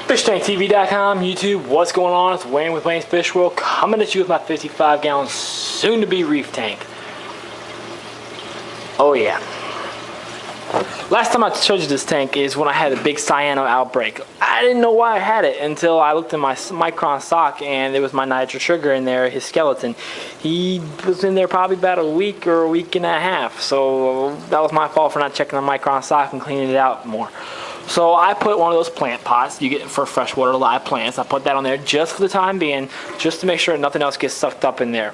FishTankTV.com, YouTube, what's going on? It's Wayne with Wayne's Fish World, coming at you with my 55-gallon soon-to-be reef tank. Oh yeah. Last time I showed you this tank is when I had a big cyano outbreak. I didn't know why I had it until I looked in my Micron sock and there was my nitro sugar in there, his skeleton. He was in there probably about a week or a week and a half, so that was my fault for not checking the Micron sock and cleaning it out more. So I put one of those plant pots you get for freshwater live plants. I put that on there just for the time being, just to make sure nothing else gets sucked up in there.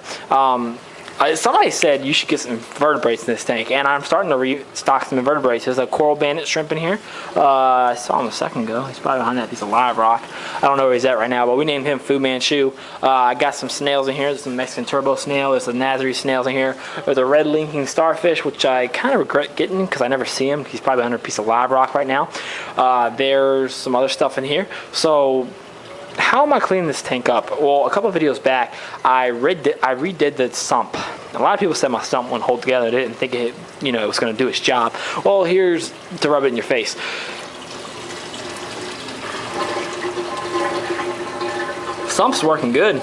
Somebody said you should get some invertebrates in this tank, and I'm starting to restock some invertebrates. There's a coral bandit shrimp in here. I saw him a second ago. He's probably behind that piece of live rock. I don't know where he's at right now, but we named him Fu Manchu. I got some snails in here. There's some Mexican turbo snail. There's some Nazarene snails in here. There's a red linking starfish, which I kind of regret getting because I never see him. He's probably under a piece of live rock right now. There's some other stuff in here. So how am I cleaning this tank up? Well, a couple of videos back, I redid the sump. A lot of people said my sump wouldn't hold together. They didn't think it, it was going to do its job. Well, here's to rub it in your face. Sump's working good.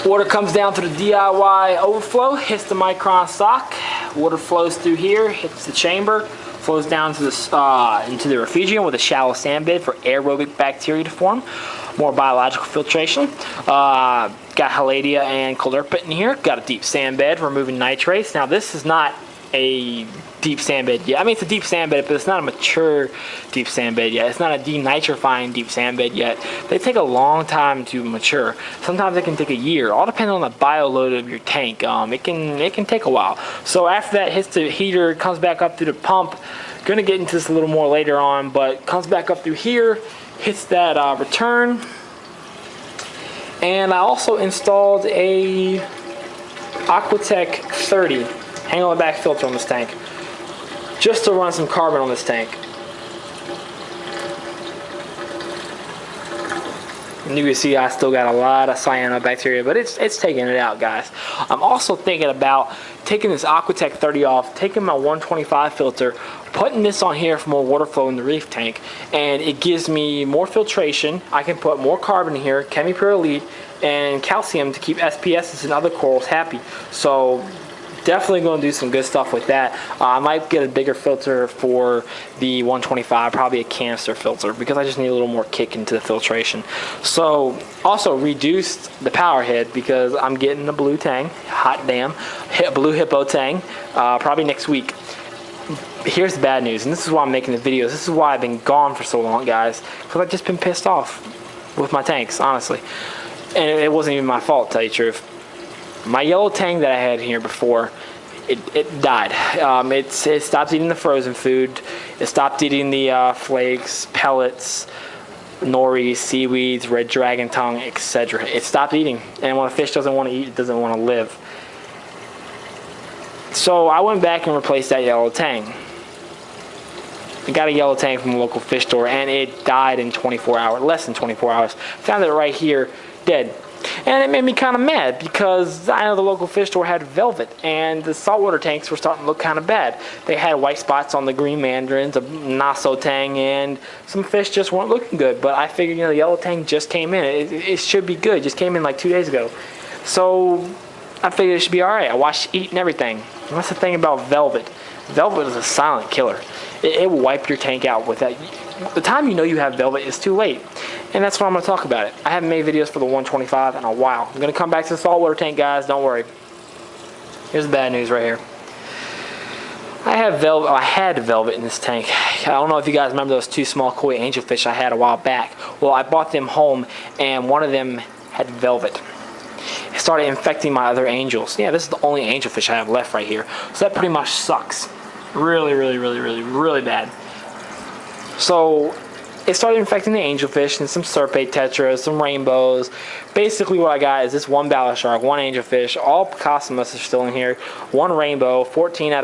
Water comes down through the DIY overflow, hits the Micron sock. Water flows through here, hits the chamber, flows down to into the refugium with a shallow sand bed for aerobic bacteria to form. More biological filtration. Got Haladia and Caulerpa in here. Got a deep sand bed, removing nitrates. Now this is not a deep sand bed yet. I mean, it's a deep sand bed, but it's not a mature deep sand bed yet. It's not a denitrifying deep sand bed yet. They take a long time to mature. Sometimes it can take a year. All depends on the bio load of your tank. It can take a while. So after that hits the heater, comes back up through the pump. Gonna get into this a little more later on, but comes back up through here, hits that return. And I also installed a Aquatech 30 hang on the back filter on this tank, just to run some carbon on this tank. And you can see I still got a lot of cyanobacteria, but it's taking it out, guys. I'm also thinking about taking this Aquatech 30 off, taking my 125 filter, putting this on here for more water flow in the reef tank, and it gives me more filtration. I can put more carbon in here, Chemipure Elite, and calcium to keep SPSs and other corals happy. So definitely going to do some good stuff with that. I might get a bigger filter for the 125, probably a canister filter, because I just need a little more kick into the filtration. So also reduced the power head because I'm getting the blue tang, hot damn, blue hippo tang, probably next week. Here's the bad news, and this is why I'm making the videos. This is why I've been gone for so long, guys, because I've just been pissed off with my tanks, honestly. And it wasn't even my fault, to tell you the truth. My yellow tang that I had here before, it died. It stopped eating the frozen food. It stopped eating the flakes, pellets, nori, seaweeds, red dragon tongue, etc. It stopped eating. And when a fish doesn't want to eat, it doesn't want to live. So I went back and replaced that yellow tang. I got a yellow tang from the local fish store, and it died in 24 hours, less than 24 hours. Found it right here, dead. And it made me kind of mad because I know the local fish store had velvet, and the saltwater tanks were starting to look kind of bad. They had white spots on the green mandarins, a naso tang, and some fish just weren't looking good. But I figured, the yellow tang just came in. It should be good. It just came in like 2 days ago. So I figured it should be all right. I watched it eat and everything. And that's the thing about velvet. Velvet is a silent killer. It will wipe your tank out with that. The time you know you have velvet is too late. And that's what I'm going to talk about it. I haven't made videos for the 125 in a while. I'm going to come back to the saltwater tank, guys. Don't worry. Here's the bad news right here. I had velvet in this tank. I don't know if you guys remember those two small koi angelfish I had a while back. Well, I brought them home, and one of them had velvet. It started infecting my other angels. Yeah, this is the only angelfish I have left right here. So that pretty much sucks. Really, really, really, really, really bad. So it started infecting the angelfish and some serpate tetras, some rainbows. Basically what I got is this one ballast shark, one angelfish, all Picassomus are still in here, one rainbow, 11 out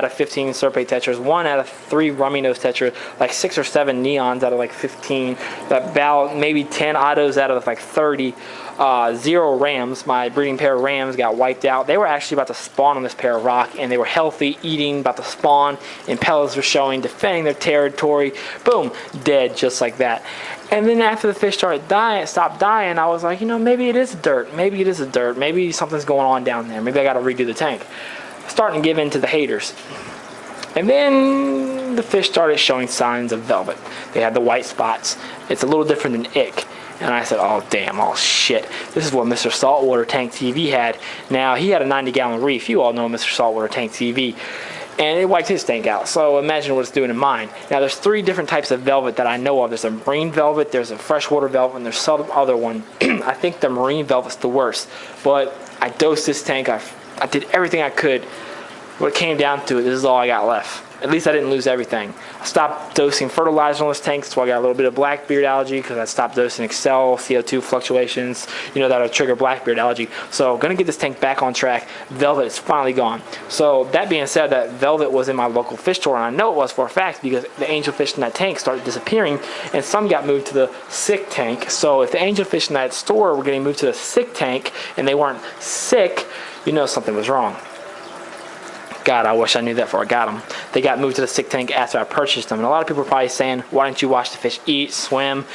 of 15 serpate tetras, 1 out of 3 rummy nose tetras, like 6 or 7 neons out of like 15, maybe 10 autos out of like 30. 0 rams. My breeding pair of rams got wiped out. They were actually about to spawn on this pair of rock, and they were healthy, eating, about to spawn. Impellers were showing, defending their territory. Boom, dead, just like that. And then after the fish stopped dying, I was like, you know, maybe it is dirt. Maybe it is a dirt. Maybe something's going on down there. Maybe I got to redo the tank. Starting to give in to the haters. And then the fish started showing signs of velvet. They had the white spots. It's a little different than ick. And I said, oh damn, oh shit. This is what Mr. Saltwater Tank TV had. Now, he had a 90-gallon reef. You all know Mr. Saltwater Tank TV. And it wiped his tank out. So imagine what it's doing in mine. Now, there's 3 different types of velvet that I know of. There's a marine velvet, there's a freshwater velvet, and there's some other one. I think the marine velvet's the worst. But I dosed this tank. I did everything I could. When it came down to it, this is all I got left. At least I didn't lose everything. I stopped dosing fertilizer on this tank, so I got a little bit of blackbeard algae because I stopped dosing Excel, CO2 fluctuations, you know, that'll trigger blackbeard algae. So gonna get this tank back on track. Velvet is finally gone. So that being said, that velvet was in my local fish store, and I know it was for a fact because the angelfish in that tank started disappearing, and some got moved to the sick tank. So if the angelfish in that store were getting moved to the sick tank and they weren't sick, you know something was wrong. God, I wish I knew that before I got them. They got moved to the sick tank after I purchased them. And a lot of people are probably saying, why don't you watch the fish eat, swim,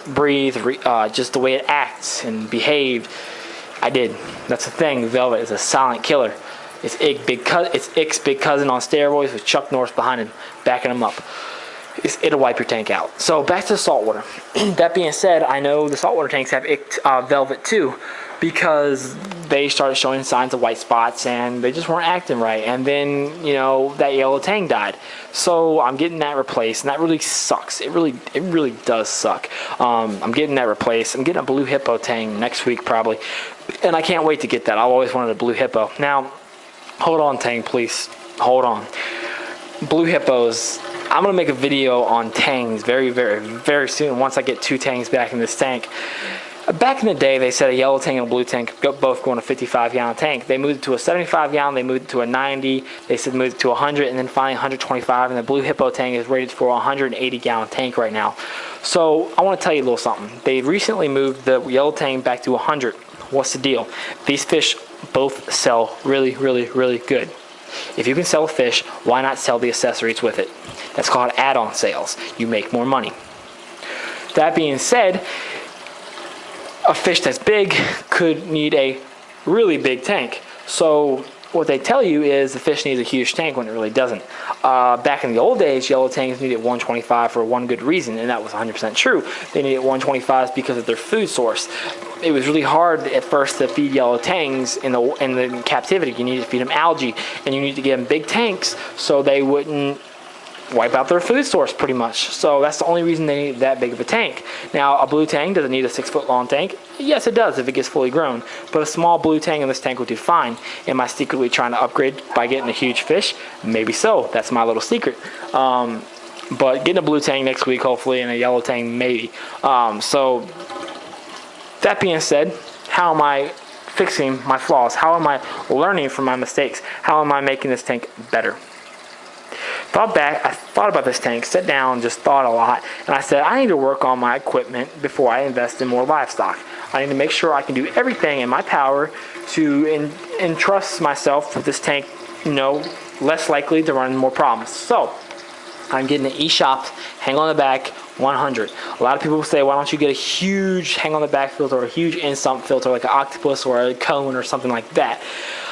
breathe, just the way it acts and behaved? I did. That's the thing. Velvet is a silent killer. It's Ick's big cousin on steroids with Chuck Norris behind him, backing him up. It'll wipe your tank out. So back to the saltwater. That being said, I know the saltwater tanks have velvet too, because they started showing signs of white spots and they just weren't acting right. And then, you know, that yellow tang died. So I'm getting that replaced, and that really sucks. It really does suck. I'm getting that replaced. I'm getting a blue hippo tang next week probably, and I can't wait to get that. I've always wanted a blue hippo. Now, hold on, tang, please. Hold on. Blue hippos. I'm gonna make a video on tangs very soon once I get 2 tangs back in this tank. Back in the day, they said a yellow tang and a blue tang could both go in a 55-gallon tank. They moved it to a 75-gallon, they moved it to a 90, they said moved it to 100, and then finally 125, and the blue hippo tank is rated for a 180-gallon tank right now. So I want to tell you a little something. They recently moved the yellow tang back to 100. What's the deal? These fish both sell really good. If you can sell a fish, why not sell the accessories with it? That's called add-on sales. You make more money. That being said, a fish that's big could need a really big tank. So what they tell you is the fish needs a huge tank when it really doesn't. Back in the old days, yellow tangs needed 125 for one good reason, and that was 100% true. They needed 125s because of their food source. It was really hard at first to feed yellow tangs in the captivity. You need to feed them algae, and you need to give them big tanks so they wouldn't wipe out their food source pretty much. So that's the only reason they need that big of a tank. Now, a blue tang, does it need a 6-foot long tank? Yes, it does if it gets fully grown. But a small blue tang in this tank would do fine. Am I secretly trying to upgrade by getting a huge fish? Maybe so. That's my little secret. But getting a blue tang next week, hopefully, and a yellow tang, maybe. So that being said, how am I fixing my flaws? How am I learning from my mistakes? How am I making this tank better? I thought about this tank, sat down, just thought a lot, and I said, I need to work on my equipment before I invest in more livestock. I need to make sure I can do everything in my power to entrust myself with this tank, you know, less likely to run more problems. So, I'm getting an eShop hang on the back 100. A lot of people say, why don't you get a huge hang on the back filter or a huge in-sump filter like an octopus or a cone or something like that.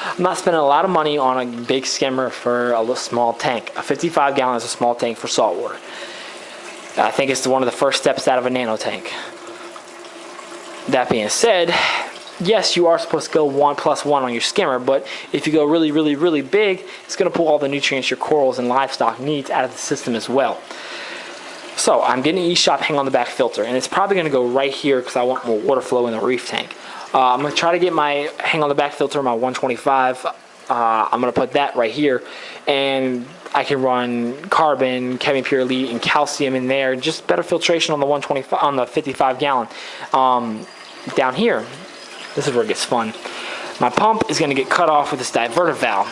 I'm not spending a lot of money on a big skimmer for a little small tank. A 55-gallon is a small tank for saltwater. I think it's one of the first steps out of a nano tank. That being said, yes, you are supposed to go 1+1 on your skimmer, but if you go really big, it's going to pull all the nutrients your corals and livestock needs out of the system as well. So I'm getting an eShop hang on the back filter, and it's probably going to go right here because I want more water flow in the reef tank. I'm going to try to get my hang on the back filter, my 125. I'm going to put that right here, and I can run carbon, Kevin Pure Elite, and calcium in there. Just better filtration on the 125, on the 55-gallon. Down here, this is where it gets fun. My pump is going to get cut off with this diverter valve.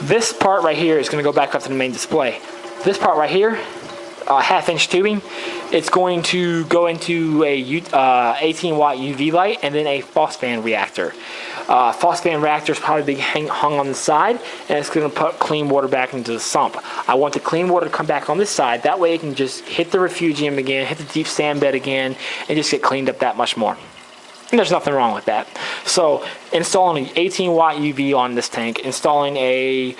This part right here is going to go back up to the main display. This part right here half-inch tubing. It's going to go into a 18-watt UV light and then a phosphan reactor. Phosphan reactor is probably being hung on the side, and it's going to put clean water back into the sump. I want the clean water to come back on this side. That way it can just hit the refugium again, hit the deep sand bed again, and just get cleaned up that much more. And there's nothing wrong with that. So installing an 18-watt UV on this tank, installing a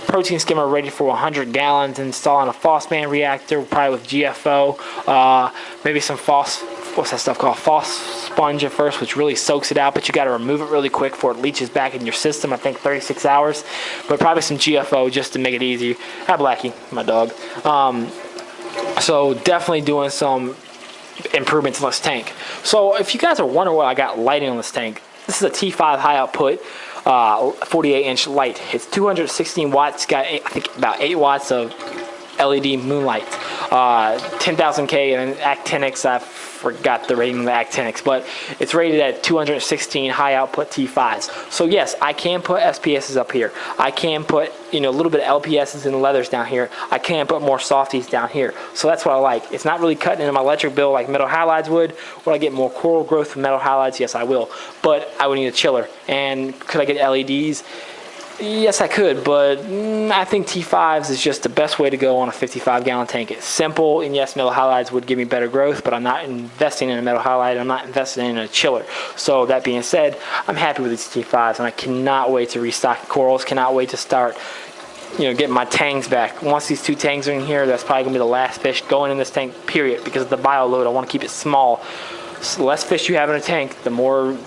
protein skimmer ready for 100 gallons, installing a phosphan reactor, probably with GFO, maybe some what's that stuff called? Phos sponge at first, which really soaks it out, but you got to remove it really quick before it leaches back in your system. I think 36 hours, but probably some GFO just to make it easier. Hi, Blackie, my dog. So definitely doing some improvements in this tank. So if you guys are wondering why I got lighting on this tank, this is a T5 high output 48-inch light. It's 216 watts, got I think about 8 watts of LED moonlight, 10,000K, and then Actinics, I forgot the rating of the Actinics, but it's rated at 216 high output T5s. So yes, I can put SPSs up here. I can put, you know, a little bit of LPSs and leathers down here. I can put more softies down here. So that's what I like. It's not really cutting into my electric bill like metal halides would. Would I get more coral growth from metal halides? Yes, I will. But I would need a chiller. And could I get LEDs? Yes, I could, but I think T5s is just the best way to go on a 55-gallon tank. It's simple, and yes, metal halides would give me better growth, but I'm not investing in a metal halide. I'm not investing in a chiller. So that being said, I'm happy with these T5s, and I cannot wait to restock corals. Cannot wait to start, you know, getting my tangs back. Once these 2 tangs are in here, that's probably gonna be the last fish going in this tank, period, because of the bio load. I want to keep it small. So the less fish you have in a tank, the more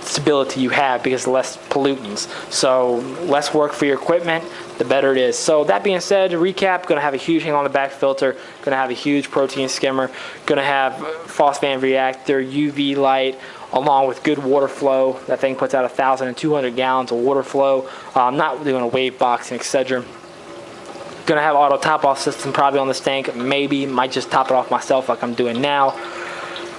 stability you have, because less pollutants. So less work for your equipment, the better it is. So that being said, to recap, going to have a huge hang on the back filter, going to have a huge protein skimmer, going to have phosphan reactor, UV light, along with good water flow. That thing puts out 1,200 gallons of water flow. I'm not doing a wave box and etc. Going to have auto top off system probably on this tank. Maybe might just top it off myself like I'm doing now.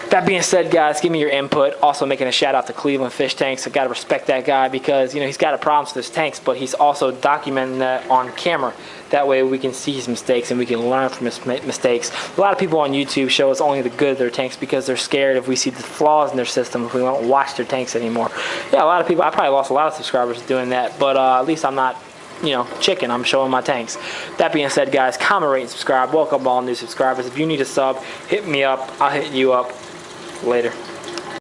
That being said, guys, give me your input. Also making a shout out to Cleveland Fish Tanks. I got to respect that guy because, you know, he's got a problem with his tanks, but he's also documenting that on camera. That way we can see his mistakes and we can learn from his mistakes. A lot of people on YouTube show us only the good of their tanks because they're scared if we see the flaws in their system, if we won't watch their tanks anymore. Yeah, a lot of people, I probably lost a lot of subscribers doing that, but at least I'm not, you know, chicken. I'm showing my tanks. That being said, guys, comment, rate, and subscribe. Welcome all new subscribers. If you need a sub, hit me up. I'll hit you up. Later.